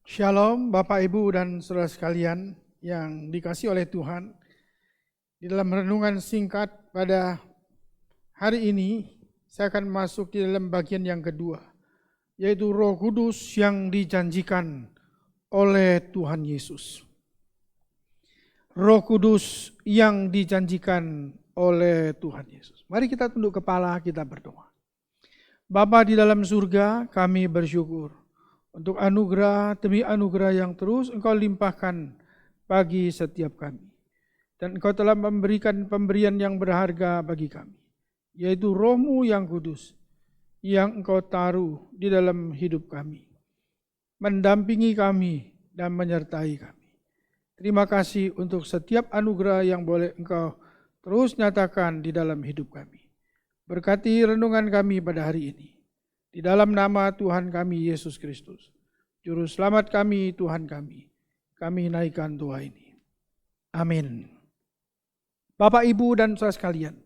Shalom Bapak Ibu dan saudara sekalian yang dikasihi oleh Tuhan. Di dalam renungan singkat pada hari ini, saya akan masuk di dalam bagian yang kedua, yaitu Roh Kudus yang dijanjikan oleh Tuhan Yesus. Roh Kudus yang dijanjikan oleh Tuhan Yesus. Mari kita tunduk kepala, kita berdoa. Bapa di dalam surga, kami bersyukur untuk anugerah demi anugerah yang terus Engkau limpahkan bagi setiap kami. Dan Engkau telah memberikan pemberian yang berharga bagi kami, yaitu Roh-Mu yang kudus, yang Engkau taruh di dalam hidup kami, mendampingi kami dan menyertai kami. Terima kasih untuk setiap anugerah yang boleh Engkau terus nyatakan di dalam hidup kami. Berkati renungan kami pada hari ini. Di dalam nama Tuhan kami Yesus Kristus, Juru Selamat kami, Tuhan kami naikkan doa ini. Amin. Bapak, Ibu, dan saudara sekalian,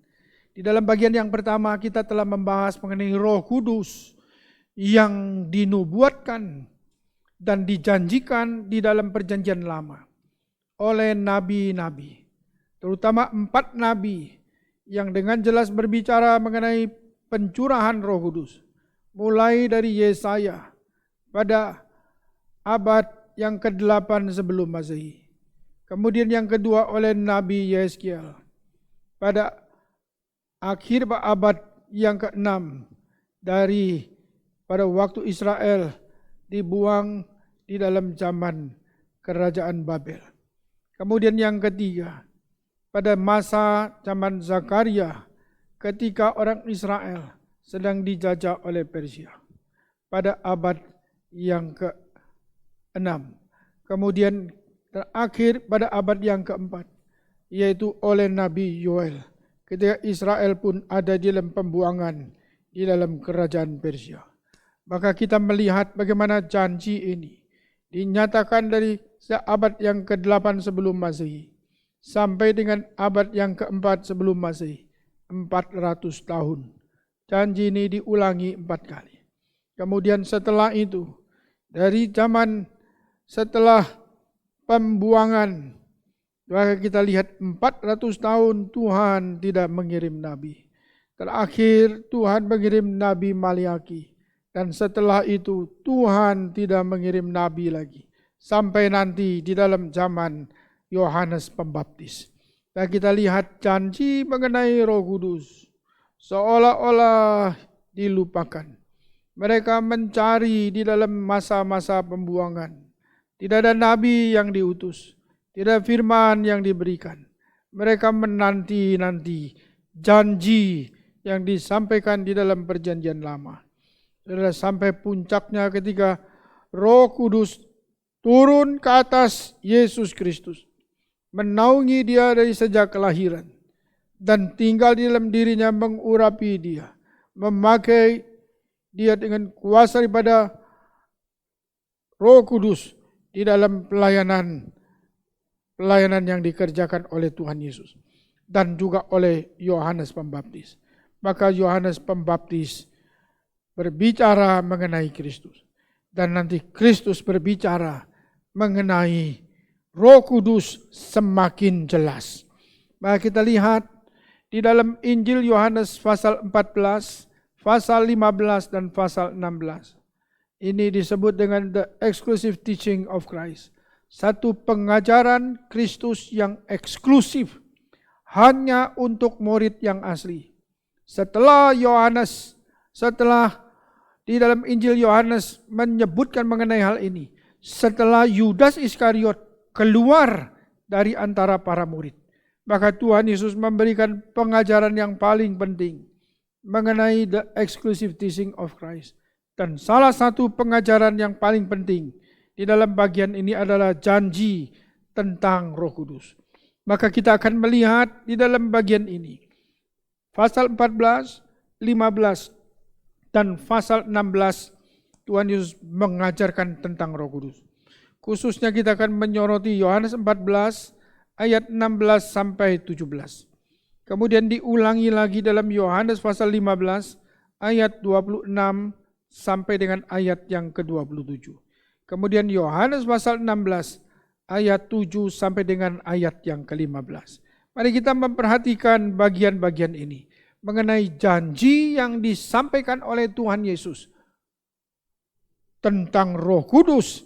di dalam bagian yang pertama kita telah membahas mengenai Roh Kudus yang dinubuatkan dan dijanjikan di dalam perjanjian lama oleh nabi-nabi, terutama 4 nabi yang dengan jelas berbicara mengenai pencurahan Roh Kudus. Mulai dari Yesaya pada abad yang ke-8 sebelum Masehi. Kemudian yang kedua oleh Nabi Yeskiel pada akhir abad yang ke-6 pada waktu Israel dibuang di dalam zaman kerajaan Babel. Kemudian yang ketiga pada masa zaman Zakaria ketika orang Israel sedang dijajah oleh Persia pada abad yang ke-6. Kemudian terakhir pada abad yang ke-4, yaitu oleh Nabi Yoel ketika Israel pun ada di dalam pembuangan di dalam kerajaan Persia. Maka kita melihat bagaimana janji ini dinyatakan dari abad yang ke-8 sebelum Masehi sampai dengan abad yang ke-4 sebelum Masehi, 400 tahun. Janji ini diulangi 4 kali. Kemudian setelah itu, dari zaman setelah pembuangan, maka kita lihat 400 tahun Tuhan tidak mengirim nabi. Terakhir Tuhan mengirim Nabi Maliaki. Dan setelah itu Tuhan tidak mengirim nabi lagi. Sampai nanti di dalam zaman Yohanes Pembaptis. Dan kita lihat janji mengenai Roh Kudus seolah-olah dilupakan. Mereka mencari di dalam masa-masa pembuangan. Tidak ada nabi yang diutus, tidak firman yang diberikan. Mereka menanti-nanti janji yang disampaikan di dalam perjanjian lama. Sudah sampai puncaknya ketika Roh Kudus turun ke atas Yesus Kristus, menaungi dia dari sejak kelahiran, dan tinggal di dalam dirinya, mengurapi dia, memakai dia dengan kuasa daripada Roh Kudus di dalam pelayanan yang dikerjakan oleh Tuhan Yesus dan juga oleh Yohanes Pembaptis. Maka Yohanes Pembaptis berbicara mengenai Kristus, dan nanti Kristus berbicara mengenai Roh Kudus semakin jelas. Maka kita lihat di dalam Injil Yohanes pasal 14, pasal 15 dan pasal 16. Ini disebut dengan the exclusive teaching of Christ. Satu pengajaran Kristus yang eksklusif hanya untuk murid yang asli. Setelah di dalam Injil Yohanes menyebutkan mengenai hal ini, setelah Yudas Iskariot keluar dari antara para murid, maka Tuhan Yesus memberikan pengajaran yang paling penting mengenai the exclusive teaching of Christ. Dan salah satu pengajaran yang paling penting di dalam bagian ini adalah janji tentang Roh Kudus. Maka kita akan melihat di dalam bagian ini, pasal 14, 15, dan pasal 16, Tuhan Yesus mengajarkan tentang Roh Kudus. Khususnya kita akan menyoroti Yohanes 14, ayat 16 sampai 17. Kemudian diulangi lagi dalam Yohanes pasal 15 ayat 26 sampai dengan ayat yang ke-27. Kemudian Yohanes pasal 16 ayat 7 sampai dengan ayat yang ke-15. Mari kita memperhatikan bagian-bagian ini mengenai janji yang disampaikan oleh Tuhan Yesus tentang Roh Kudus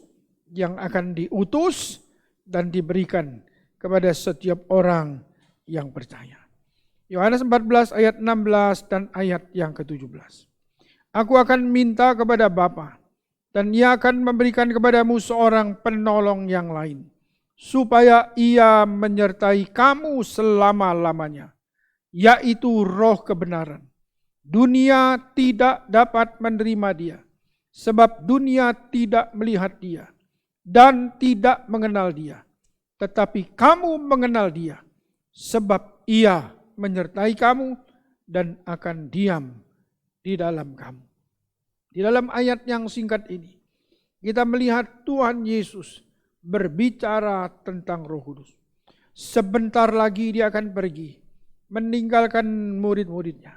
yang akan diutus dan diberikan kepada setiap orang yang percaya. Yohanes 14 ayat 16 dan ayat yang ke-17. Aku akan minta kepada Bapa, dan Ia akan memberikan kepadamu seorang penolong yang lain, supaya Ia menyertai kamu selama-lamanya, yaitu Roh kebenaran. Dunia tidak dapat menerima Dia, sebab dunia tidak melihat Dia dan tidak mengenal Dia. Tetapi kamu mengenal Dia, sebab Ia menyertai kamu dan akan diam di dalam kamu. Di dalam ayat yang singkat ini, kita melihat Tuhan Yesus berbicara tentang Roh Kudus. Sebentar lagi Dia akan pergi, meninggalkan murid-muridnya.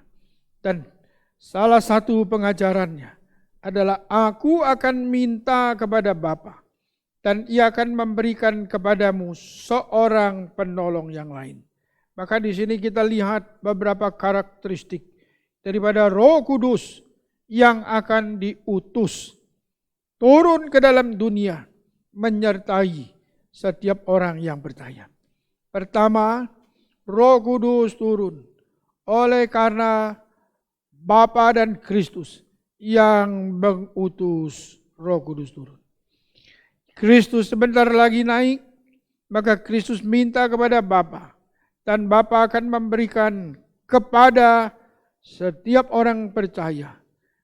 Dan salah satu pengajarannya adalah, aku akan minta kepada Bapa, dan Ia akan memberikan kepadamu seorang penolong yang lain. Maka di sini kita lihat beberapa karakteristik daripada Roh Kudus yang akan diutus turun ke dalam dunia menyertai setiap orang yang percaya. Pertama, Roh Kudus turun oleh karena Bapa dan Kristus yang mengutus Roh Kudus turun. Kristus sebentar lagi naik, maka Kristus minta kepada Bapa, dan Bapa akan memberikan kepada setiap orang percaya,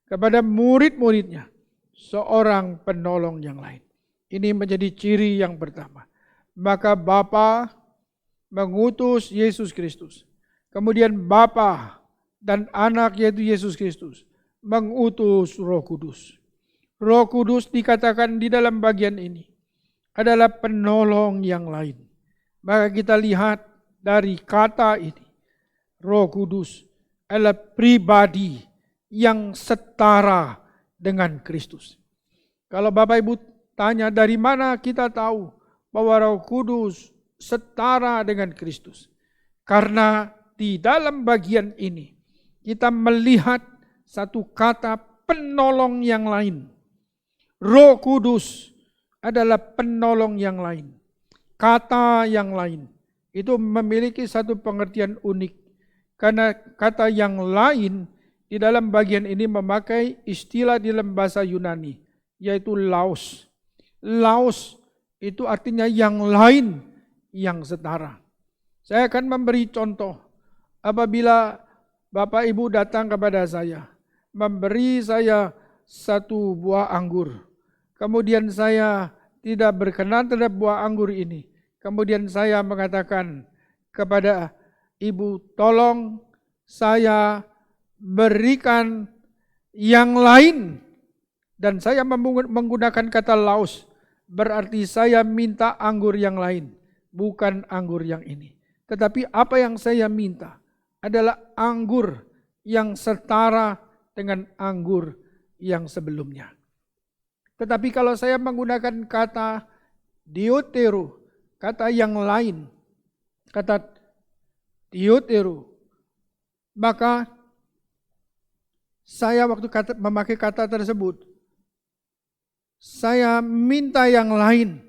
kepada murid-muridnya, seorang penolong yang lain. Ini menjadi ciri yang pertama. Maka Bapa mengutus Yesus Kristus. Kemudian Bapa dan Anak yaitu Yesus Kristus mengutus Roh Kudus. Roh Kudus dikatakan di dalam bagian ini adalah penolong yang lain. Maka kita lihat dari kata ini, Roh Kudus adalah pribadi yang setara dengan Kristus. Kalau Bapak Ibu tanya dari mana kita tahu bahwa Roh Kudus setara dengan Kristus? Karena di dalam bagian ini kita melihat satu kata penolong yang lain. Roh Kudus adalah penolong yang lain. Kata yang lain itu memiliki satu pengertian unik. Karena kata yang lain di dalam bagian ini memakai istilah di dalam bahasa Yunani, yaitu laos. Laos itu artinya yang lain, yang setara. Saya akan memberi contoh. Apabila Bapak Ibu datang kepada saya, memberi saya satu buah anggur. Kemudian saya tidak berkenan terhadap buah anggur ini. Kemudian saya mengatakan kepada Ibu, tolong saya berikan yang lain. Dan saya menggunakan kata laos, berarti saya minta anggur yang lain, bukan anggur yang ini. Tetapi apa yang saya minta adalah anggur yang setara dengan anggur yang sebelumnya. Tetapi kalau saya menggunakan kata diotero, kata yang lain, kata diotero, maka saya waktu memakai kata tersebut, saya minta yang lain,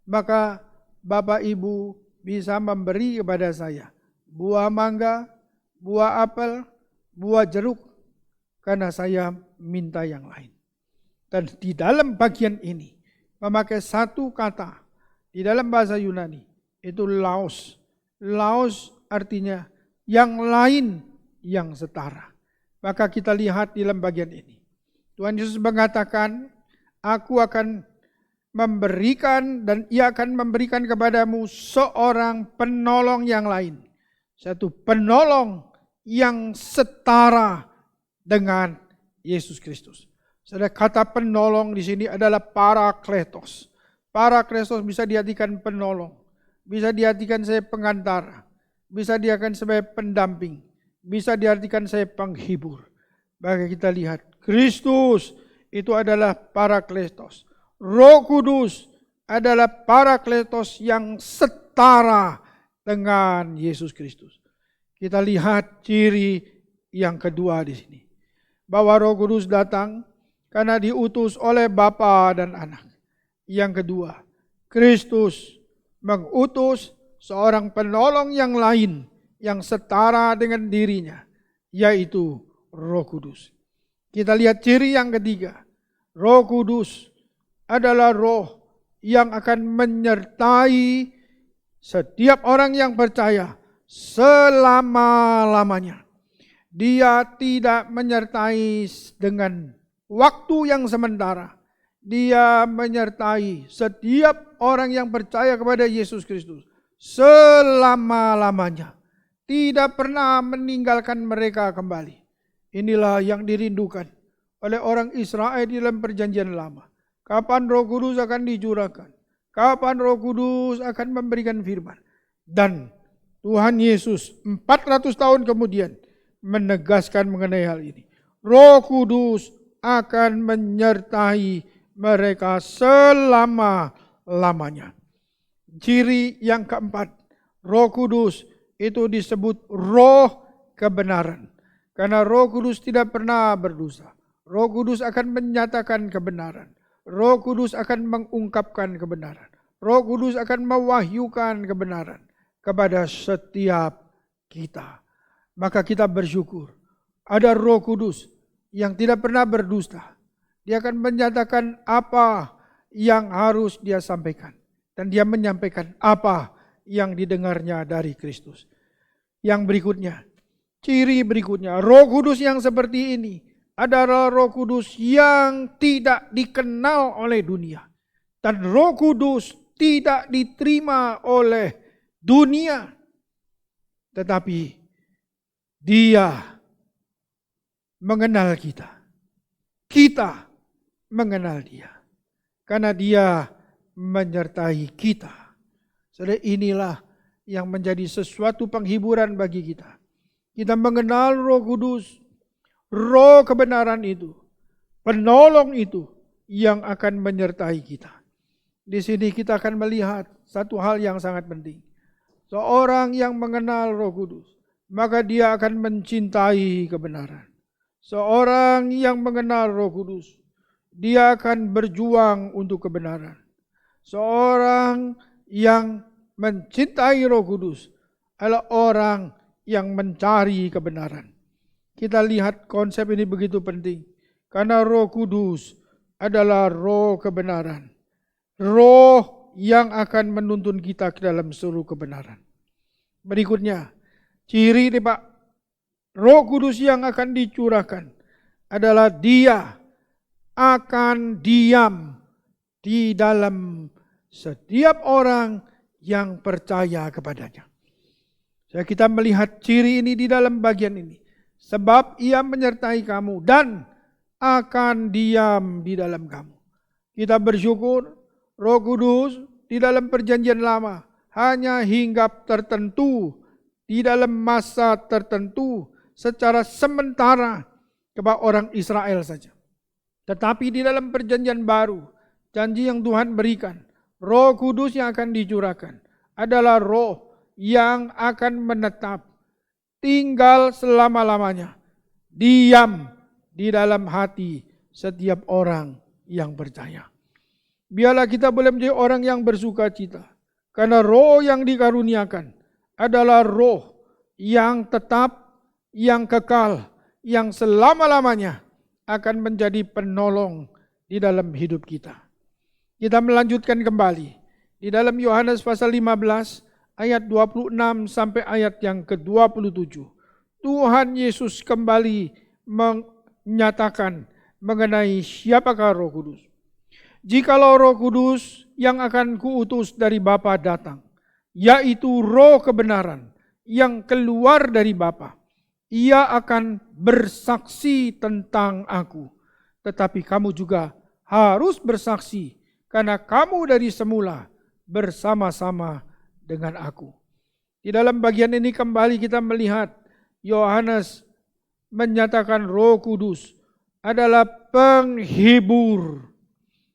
maka Bapak Ibu bisa memberi kepada saya buah mangga, buah apel, buah jeruk, karena saya minta yang lain. Dan di dalam bagian ini memakai satu kata di dalam bahasa Yunani, itu laos. Laos artinya yang lain, yang setara. Maka kita lihat di dalam bagian ini, Tuhan Yesus mengatakan, aku akan memberikan dan Ia akan memberikan kepadamu seorang penolong yang lain. Satu penolong yang setara dengan Yesus Kristus. Saudara, kata penolong di sini adalah parakletos. Parakletos bisa diartikan penolong, bisa diartikan saya pengantara, bisa diartikan sebagai pendamping, bisa diartikan saya penghibur. Maka kita lihat Kristus itu adalah parakletos. Roh Kudus adalah Parakletos yang setara dengan Yesus Kristus. Kita lihat ciri yang kedua di sini. Bahwa Roh Kudus datang karena diutus oleh Bapa dan Anak. Yang kedua, Kristus mengutus seorang penolong yang lain yang setara dengan dirinya, yaitu Roh Kudus. Kita lihat ciri yang ketiga. Roh Kudus adalah roh yang akan menyertai setiap orang yang percaya selama-lamanya. Dia tidak menyertai dengan waktu yang sementara. Dia menyertai setiap orang yang percaya kepada Yesus Kristus selama-lamanya. Tidak pernah meninggalkan mereka kembali. Inilah yang dirindukan oleh orang Israel di dalam perjanjian lama. Kapan Roh Kudus akan dicurahkan? Kapan Roh Kudus akan memberikan firman? Dan Tuhan Yesus 400 tahun kemudian menegaskan mengenai hal ini. Roh Kudus akan menyertai mereka selama-lamanya. Ciri yang keempat, Roh Kudus itu disebut roh kebenaran. Karena Roh Kudus tidak pernah berdosa. Roh Kudus akan menyatakan kebenaran. Roh Kudus akan mengungkapkan kebenaran. Roh Kudus akan mewahyukan kebenaran kepada setiap kita. Maka kita bersyukur ada Roh Kudus yang tidak pernah berdusta. Dia akan menyatakan apa yang harus dia sampaikan. Dan dia menyampaikan apa yang didengarnya dari Kristus. Yang berikutnya, ciri berikutnya, Roh Kudus yang seperti ini adalah Roh Kudus yang tidak dikenal oleh dunia. Dan Roh Kudus tidak diterima oleh dunia. Tetapi Dia mengenal kita. Kita mengenal Dia. Karena Dia menyertai kita. Saudara, inilah yang menjadi sesuatu penghiburan bagi kita. Kita mengenal Roh Kudus, roh kebenaran itu, penolong itu yang akan menyertai kita. Di sini kita akan melihat satu hal yang sangat penting. Seorang yang mengenal Roh Kudus, maka dia akan mencintai kebenaran. Seorang yang mengenal Roh Kudus, dia akan berjuang untuk kebenaran. Seorang yang mencintai Roh Kudus adalah orang yang mencari kebenaran. Kita lihat konsep ini begitu penting. Karena Roh Kudus adalah roh kebenaran. Roh yang akan menuntun kita ke dalam seluruh kebenaran. Berikutnya, ciri Pak Roh Kudus yang akan dicurahkan adalah Dia akan diam di dalam setiap orang yang percaya kepadanya. Kita melihat ciri ini di dalam bagian ini. Sebab Ia menyertai kamu dan akan diam di dalam kamu. Kita bersyukur Roh Kudus di dalam perjanjian lama hanya hinggap tertentu di dalam masa tertentu secara sementara kepada orang Israel saja. Tetapi di dalam perjanjian baru, janji yang Tuhan berikan, Roh Kudus yang akan dicurahkan adalah roh yang akan menetap, tinggal selama-lamanya, diam di dalam hati setiap orang yang percaya. Biarlah kita boleh menjadi orang yang bersuka cita, karena roh yang dikaruniakan adalah roh yang tetap, yang kekal, yang selama-lamanya akan menjadi penolong di dalam hidup kita. Kita melanjutkan kembali di dalam Yohanes pasal 15 ayat 26 sampai ayat yang ke-27. Tuhan Yesus kembali menyatakan mengenai siapakah Roh Kudus. Jikalau Roh Kudus yang akan kuutus dari Bapa datang, yaitu roh kebenaran yang keluar dari Bapa, Ia akan bersaksi tentang aku. Tetapi kamu juga harus bersaksi, karena kamu dari semula bersama-sama dengan aku. Di dalam bagian ini kembali kita melihat Yohanes menyatakan Roh Kudus adalah penghibur.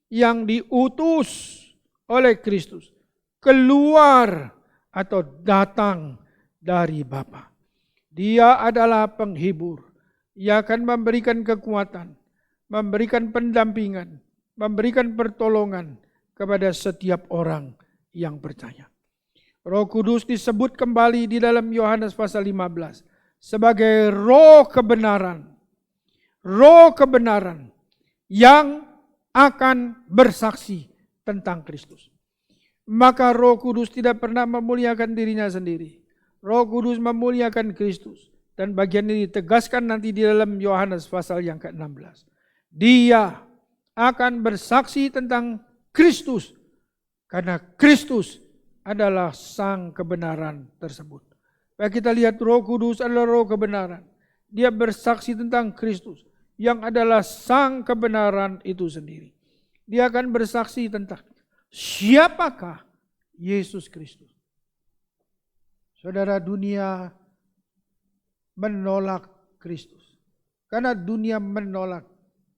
yang diutus oleh Kristus keluar atau datang dari Bapa. Dia adalah penghibur. Ia akan memberikan kekuatan, memberikan pendampingan, memberikan pertolongan kepada setiap orang yang percaya. Roh Kudus disebut kembali di dalam Yohanes pasal 15 sebagai roh kebenaran. Roh kebenaran yang akan bersaksi tentang Kristus. Maka Roh Kudus tidak pernah memuliakan dirinya sendiri. Roh Kudus memuliakan Kristus. Dan bagian ini ditegaskan nanti di dalam Yohanes pasal yang ke-16. Dia akan bersaksi tentang Kristus. Karena Kristus adalah sang kebenaran tersebut. Baik, kita lihat Roh Kudus adalah roh kebenaran. Dia bersaksi tentang Kristus yang adalah sang kebenaran itu sendiri. Dia akan bersaksi tentang siapakah Yesus Kristus. Saudara, dunia menolak Kristus. Karena dunia menolak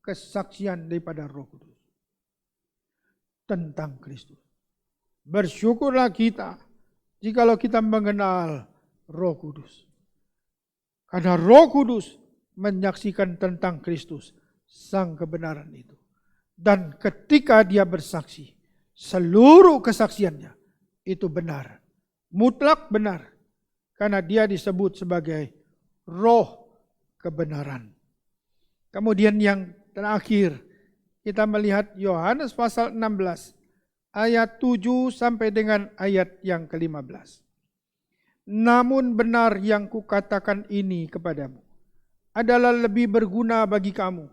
kesaksian daripada Roh Kudus tentang Kristus. Bersyukurlah kita jikalau kita mengenal Roh Kudus. Karena Roh Kudus menyaksikan tentang Kristus, sang kebenaran itu. Dan ketika dia bersaksi, seluruh kesaksiannya itu benar. Mutlak benar. Karena dia disebut sebagai roh kebenaran. Kemudian yang terakhir, kita melihat Yohanes pasal 16 ayat 7 sampai dengan ayat yang ke-15. Namun benar yang kukatakan ini kepadamu adalah lebih berguna bagi kamu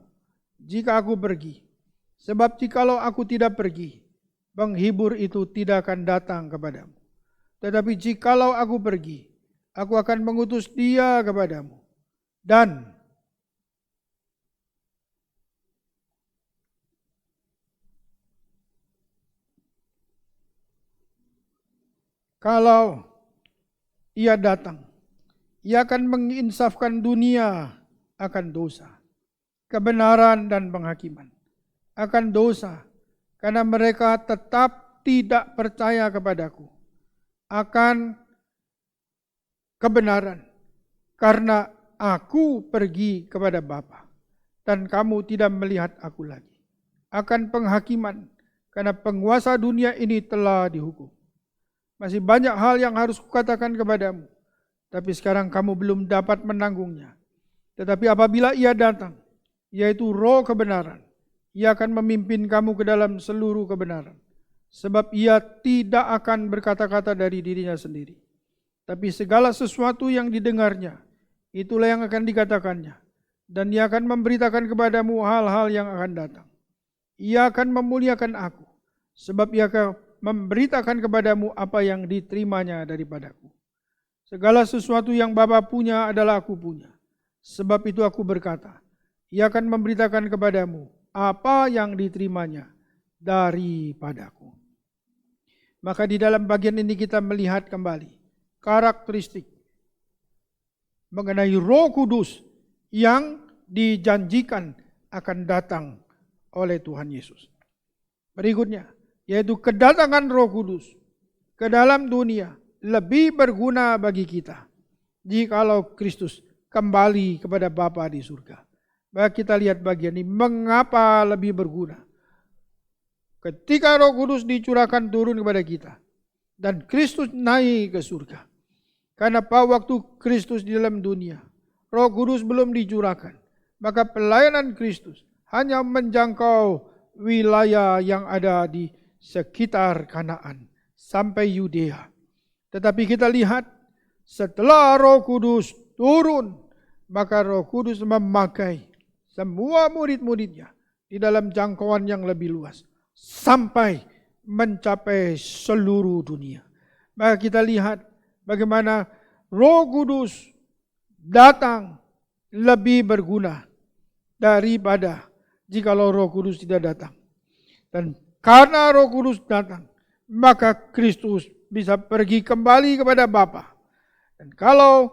jika aku pergi. Sebab jikalau aku tidak pergi, penghibur itu tidak akan datang kepadamu. Tetapi jikalau aku pergi, aku akan mengutus dia kepadamu. Dan kalau ia datang, ia akan menginsafkan dunia akan dosa, kebenaran dan penghakiman. Akan dosa, karena mereka tetap tidak percaya kepadaku. Akan kebenaran, karena aku pergi kepada Bapa, dan kamu tidak melihat aku lagi. Akan penghakiman, karena penguasa dunia ini telah dihukum. Masih banyak hal yang harus kukatakan kepadamu, tapi sekarang kamu belum dapat menanggungnya. Tetapi apabila ia datang, yaitu roh kebenaran, ia akan memimpin kamu ke dalam seluruh kebenaran. Sebab ia tidak akan berkata-kata dari dirinya sendiri. Tapi segala sesuatu yang didengarnya, itulah yang akan dikatakannya. Dan ia akan memberitakan kepadamu hal-hal yang akan datang. Ia akan memuliakan aku, sebab ia akan memberitakan kepadamu apa yang diterimanya daripadaku. Segala sesuatu yang Bapa punya adalah aku punya. Sebab itu aku berkata, ia akan memberitakan kepadamu apa yang diterimanya daripadaku. Maka di dalam bagian ini kita melihat kembali karakteristik mengenai Roh Kudus yang dijanjikan akan datang oleh Tuhan Yesus. Berikutnya, yaitu kedatangan Roh Kudus ke dalam dunia lebih berguna bagi kita jikalau Kristus kembali kepada Bapa di surga. Maka kita lihat bagian ini, mengapa lebih berguna? Ketika Roh Kudus dicurahkan turun kepada kita dan Kristus naik ke surga. Karena pada waktu Kristus di dalam dunia, Roh Kudus belum dicurahkan. Maka pelayanan Kristus hanya menjangkau wilayah yang ada di sekitar Kanaan sampai Yudea. Tetapi kita lihat setelah Roh Kudus turun, maka Roh Kudus memakai semua murid-muridnya di dalam jangkauan yang lebih luas sampai mencapai seluruh dunia. Maka kita lihat bagaimana Roh Kudus datang lebih berguna daripada jikalau Roh Kudus tidak datang. Dan karena Roh Kudus datang, maka Kristus bisa pergi kembali kepada Bapa. Dan kalau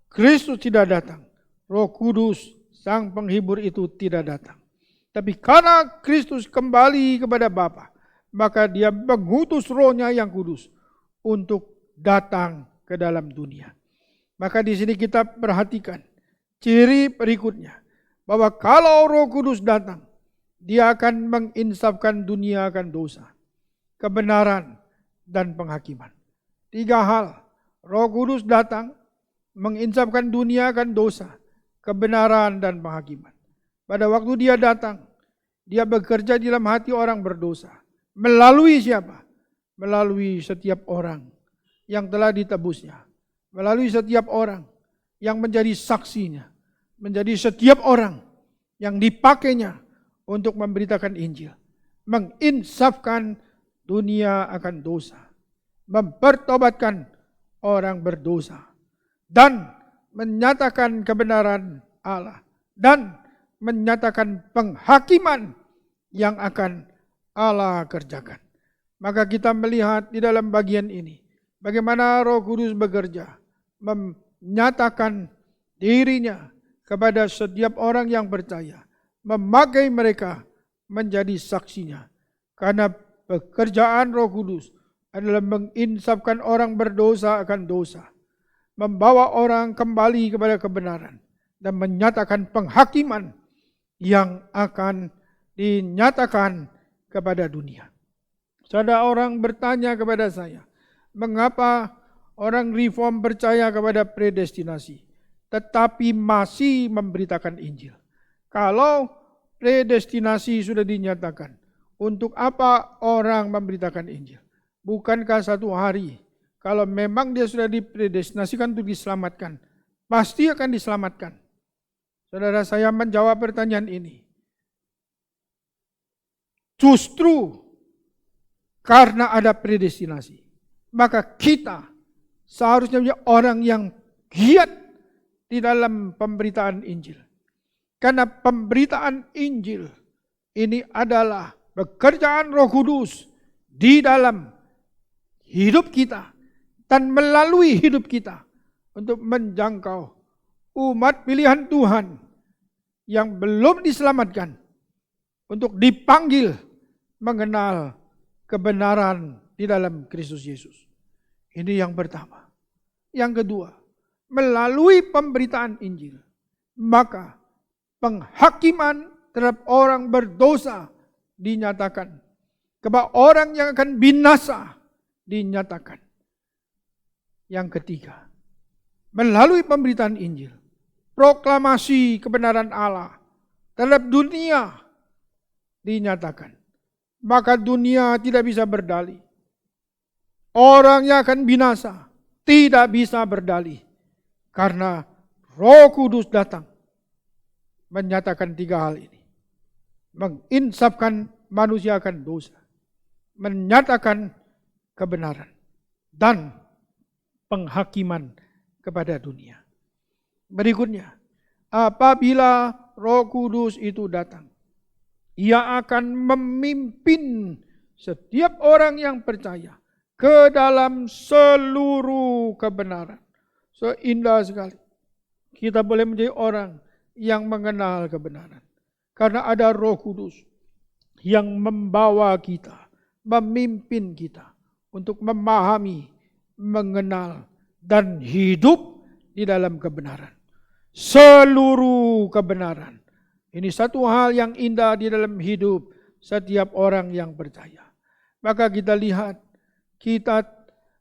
Kristus tidak datang, Roh Kudus, Sang Penghibur itu tidak datang. Tapi karena Kristus kembali kepada Bapa, maka dia mengutus Roh-Nya yang kudus untuk datang ke dalam dunia. Maka di sini kita perhatikan ciri berikutnya, bahwa kalau Roh Kudus datang, dia akan menginsafkan dunia akan dosa, kebenaran, dan penghakiman. 3 hal, Roh Kudus datang, menginsafkan dunia akan dosa, kebenaran, dan penghakiman. Pada waktu dia datang, dia bekerja di dalam hati orang berdosa. Melalui siapa? Melalui setiap orang yang telah ditebusnya. Melalui setiap orang yang menjadi saksinya. Menjadi setiap orang yang dipakainya untuk memberitakan Injil. Menginsafkan dunia akan dosa. Mempertobatkan orang berdosa. Dan menyatakan kebenaran Allah. Dan menyatakan penghakiman yang akan Allah kerjakan. Maka kita melihat di dalam bagian ini, bagaimana Roh Kudus bekerja, menyatakan dirinya kepada setiap orang yang percaya, memakai mereka menjadi saksinya. Karena pekerjaan Roh Kudus adalah menginsafkan orang berdosa akan dosa, membawa orang kembali kepada kebenaran, dan menyatakan penghakiman yang akan dinyatakan kepada dunia. Ada orang bertanya kepada saya, mengapa orang reform percaya kepada predestinasi, tetapi masih memberitakan Injil? Kalau predestinasi sudah dinyatakan, untuk apa orang memberitakan Injil? Bukankah satu hari, kalau memang dia sudah dipredestinasikan untuk diselamatkan, pasti akan diselamatkan? Saudara, saya menjawab pertanyaan ini. Justru karena ada predestinasi, maka kita seharusnya menjadi orang yang giat di dalam pemberitaan Injil. Karena pemberitaan Injil ini adalah pekerjaan Roh Kudus di dalam hidup kita dan melalui hidup kita untuk menjangkau umat pilihan Tuhan yang belum diselamatkan untuk dipanggil mengenal kebenaran di dalam Kristus Yesus. Ini yang pertama. Yang kedua, melalui pemberitaan Injil, maka penghakiman terhadap orang berdosa dinyatakan. Kepada orang yang akan binasa dinyatakan. Yang ketiga, melalui pemberitaan Injil, proklamasi kebenaran Allah terhadap dunia dinyatakan. Maka dunia tidak bisa berdalih. Orang yang akan binasa tidak bisa berdalih. Karena Roh Kudus datang menyatakan 3 hal ini. Menginsafkan manusia akan dosa. Menyatakan kebenaran. Dan penghakiman kepada dunia. Berikutnya, apabila Roh Kudus itu datang, ia akan memimpin setiap orang yang percaya ke dalam seluruh kebenaran. Indah sekali. Kita boleh menjadi orang yang mengenal kebenaran. Karena ada Roh Kudus yang membawa kita, memimpin kita untuk memahami, mengenal, dan hidup di dalam kebenaran. Seluruh kebenaran. Ini satu hal yang indah di dalam hidup setiap orang yang percaya. Maka kita lihat, kita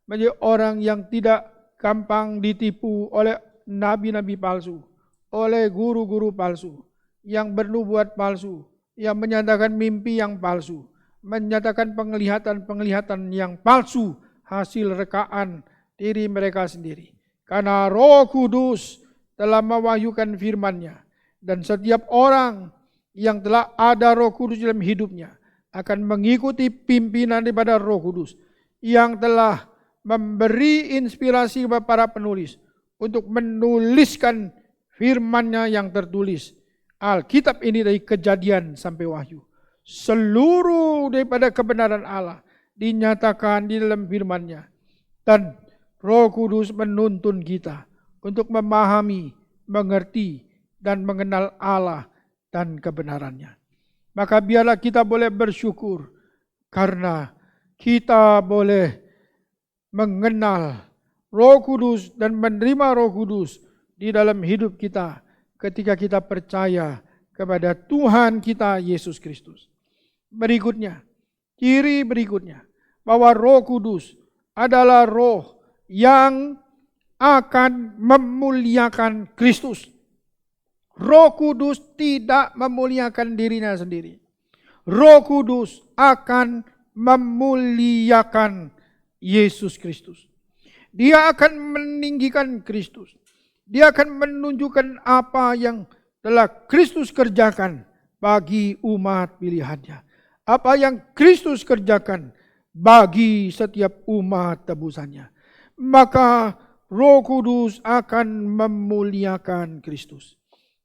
menjadi orang yang tidak gampang ditipu oleh nabi-nabi palsu, oleh guru-guru palsu, yang bernubuat palsu, yang menyatakan mimpi yang palsu, menyatakan penglihatan-penglihatan yang palsu, hasil rekaan diri mereka sendiri. Karena Roh Kudus telah mewahyukan firman-Nya. Dan setiap orang yang telah ada Roh Kudus dalam hidupnya akan mengikuti pimpinan daripada Roh Kudus yang telah memberi inspirasi kepada para penulis untuk menuliskan firman-Nya yang tertulis. Alkitab ini dari Kejadian sampai Wahyu. Seluruh daripada kebenaran Allah dinyatakan di dalam firman-Nya. Dan Roh Kudus menuntun kita untuk memahami, mengerti, dan mengenal Allah dan kebenarannya. Maka biarlah kita boleh bersyukur karena kita boleh mengenal Roh Kudus dan menerima Roh Kudus di dalam hidup kita ketika kita percaya kepada Tuhan kita Yesus Kristus. Berikutnya, ciri berikutnya, bahwa Roh Kudus adalah roh yang akan memuliakan Kristus. Roh Kudus tidak memuliakan dirinya sendiri. Roh Kudus akan memuliakan Yesus Kristus. Dia akan meninggikan Kristus. Dia akan menunjukkan apa yang telah Kristus kerjakan bagi umat pilihannya. Apa yang Kristus kerjakan bagi setiap umat tebusannya. Maka Roh Kudus akan memuliakan Kristus.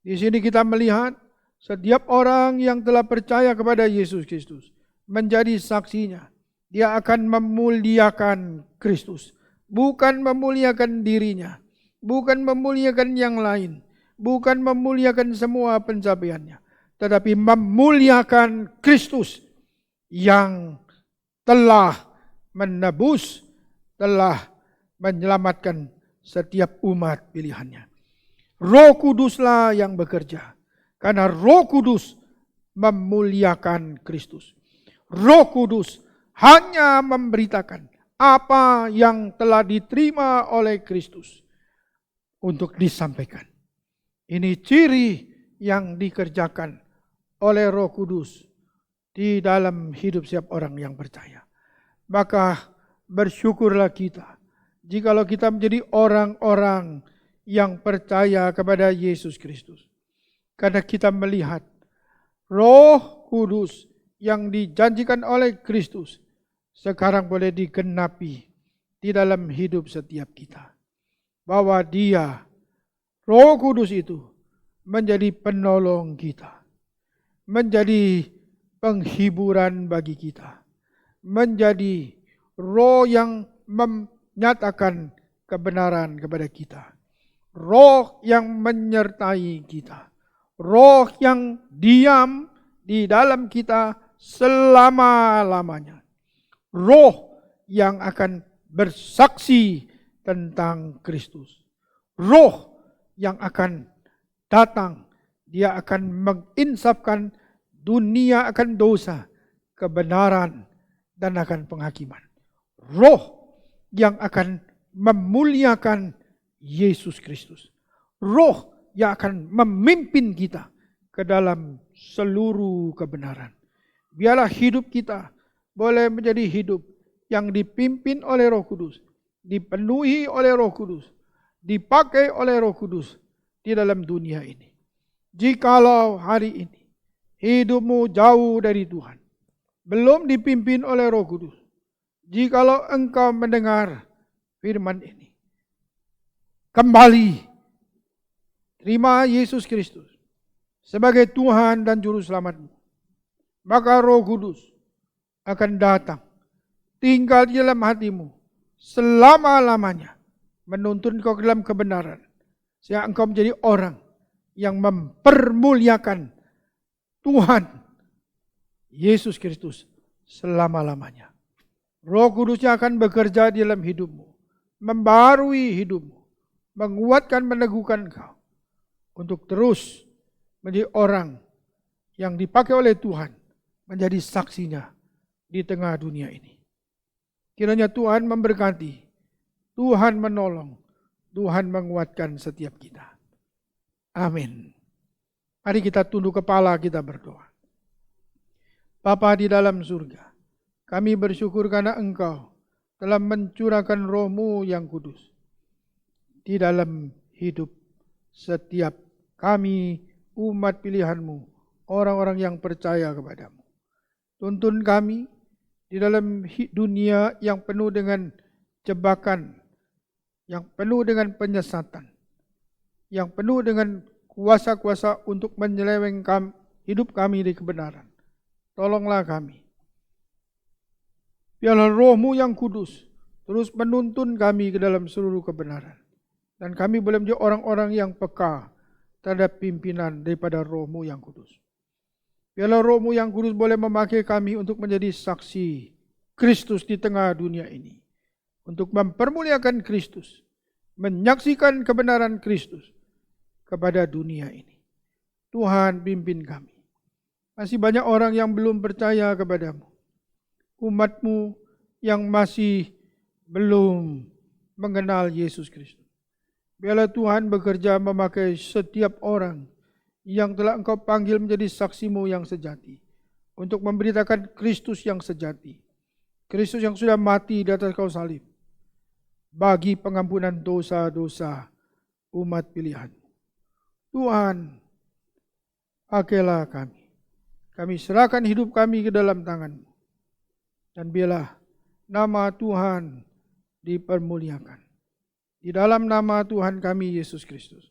Di sini kita melihat setiap orang yang telah percaya kepada Yesus Kristus menjadi saksinya. Dia akan memuliakan Kristus. Bukan memuliakan dirinya. Bukan memuliakan yang lain. Bukan memuliakan semua pencapaiannya. Tetapi memuliakan Kristus yang telah menebus, telah menyelamatkan setiap umat pilihannya. Roh Kuduslah yang bekerja. Karena Roh Kudus memuliakan Kristus. Roh Kudus hanya memberitakan apa yang telah diterima oleh Kristus untuk disampaikan. Ini ciri yang dikerjakan oleh Roh Kudus di dalam hidup setiap orang yang percaya. Maka bersyukurlah kita jikalau kita menjadi orang-orang yang percaya kepada Yesus Kristus. Karena kita melihat Roh Kudus yang dijanjikan oleh Kristus sekarang boleh digenapi di dalam hidup setiap kita. Bahwa Dia, Roh Kudus itu menjadi penolong kita. Menjadi penghiburan bagi kita. Menjadi roh yang menyatakan kebenaran kepada kita. Roh yang menyertai kita. Roh yang diam di dalam kita selama-lamanya. Roh yang akan bersaksi tentang Kristus. Roh yang akan datang. Dia akan menginsafkan dunia akan dosa, kebenaran, dan akan penghakiman. Roh yang akan memuliakan Yesus Kristus. Roh yang akan memimpin kita ke dalam seluruh kebenaran. Biarlah hidup kita boleh menjadi hidup yang dipimpin oleh Roh Kudus, dipenuhi oleh Roh Kudus, dipakai oleh Roh Kudus di dalam dunia ini. Jikalau hari ini hidupmu jauh dari Tuhan, belum dipimpin oleh Roh Kudus, jikalau engkau mendengar firman ini, kembali, terima Yesus Kristus sebagai Tuhan dan Juru Selamatmu. Maka Roh Kudus akan datang, tinggal di dalam hatimu selama-lamanya, menuntun kau ke dalam kebenaran, sehingga engkau menjadi orang yang mempermuliakan Tuhan Yesus Kristus selama-lamanya. Roh Kudusnya akan bekerja di dalam hidupmu, membarui hidupmu, menguatkan, meneguhkan kau untuk terus menjadi orang yang dipakai oleh Tuhan menjadi saksinya di tengah dunia ini. Kiranya Tuhan memberkati, Tuhan menolong, Tuhan menguatkan setiap kita. Amin. Mari kita tunduk kepala, kita berdoa. Bapa di dalam surga, kami bersyukur karena Engkau telah mencurahkan Roh-Mu yang kudus di dalam hidup setiap kami, umat pilihan-Mu, orang-orang yang percaya kepadamu. Tuntun kami di dalam dunia yang penuh dengan jebakan, yang penuh dengan penyesatan, yang penuh dengan kuasa-kuasa untuk menyelewengkan hidup kami di kebenaran. Tolonglah kami. Biarlah Roh-Mu yang kudus terus menuntun kami ke dalam seluruh kebenaran. Dan kami boleh menjadi orang-orang yang peka terhadap pimpinan daripada Roh-Mu yang kudus. Biarlah Roh-Mu yang kudus boleh memakai kami untuk menjadi saksi Kristus di tengah dunia ini. Untuk mempermuliakan Kristus, menyaksikan kebenaran Kristus kepada dunia ini. Tuhan pimpin kami. Masih banyak orang yang belum percaya kepadamu. Umat-Mu yang masih belum mengenal Yesus Kristus. Biarlah Tuhan bekerja memakai setiap orang yang telah Engkau panggil menjadi saksi-Mu yang sejati. Untuk memberitakan Kristus yang sejati. Kristus yang sudah mati di atas kayu salib. Bagi pengampunan dosa-dosa umat pilihan. Tuhan, pakailah kami. Kami serahkan hidup kami ke dalam tangan-Mu. Dan biarlah nama Tuhan dipermuliakan. Di dalam nama Tuhan kami Yesus Kristus.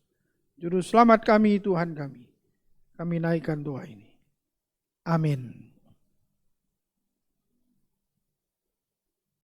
Juru selamat kami, Tuhan kami. Kami naikkan doa ini. Amin.